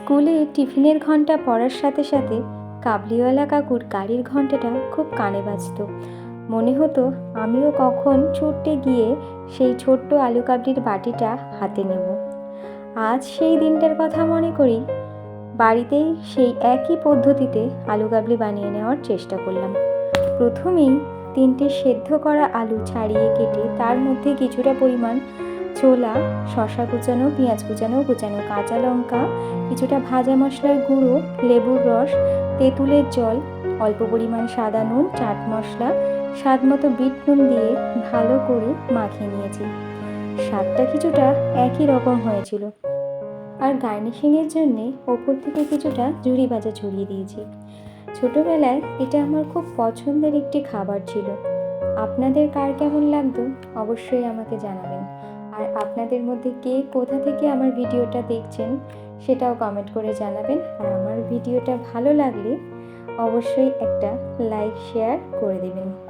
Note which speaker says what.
Speaker 1: স্কুলে টিফিনের ঘন্টা পড়ার সাথে সাথে কাবলিওয়ালা কাকুর গাড়ির ঘন্টাটা খুব কানে বাজতো। মনে হতো আমিও কখন ছুটতে গিয়ে সেই ছোট্ট আলু কাবলির বাটিটা হাতে নেব। আজ সেই দিনটার কথা মনে করি। বাড়িতেই সেই একই পদ্ধতিতে আলু কাবলি বানিয়ে নেওয়ার চেষ্টা করলাম। প্রথমেই 3টে সেদ্ধ করা আলু ছাড়িয়ে কেটে তার মধ্যে কিছুটা পরিমাণ ছোলা, শসা কুচানো, পেঁয়াজ কুচানো, কাঁচা লঙ্কা, কিছুটা ভাজা মশলার গুঁড়ো, লেবুর রস, তেঁতুলের জল, অল্প পরিমাণ সাদা নুন, চাট মশলা, স্বাদ মতো বিট নুন দিয়ে ভালো করে মাখিয়ে নিয়েছি। স্বাদটা কিছুটা একই রকম হয়েছিল। আর গার্নিশিংয়ের জন্যে ওপর থেকে কিছুটা ঝুরি ভাজা ছড়িয়ে দিয়েছি। ছোটোবেলায় এটা আমার খুব পছন্দের একটি খাবার ছিল। আপনাদের কার কেমন লাগতো অবশ্যই আমাকে জানাবেন। আর আপনাদের মধ্যে কে কোথা থেকে আমার ভিডিওটা দেখছেন সেটাও কমেন্ট করে জানাবেন। আর আমার ভিডিওটা ভালো লাগলে অবশ্যই একটা লাইক শেয়ার করে দেবেন।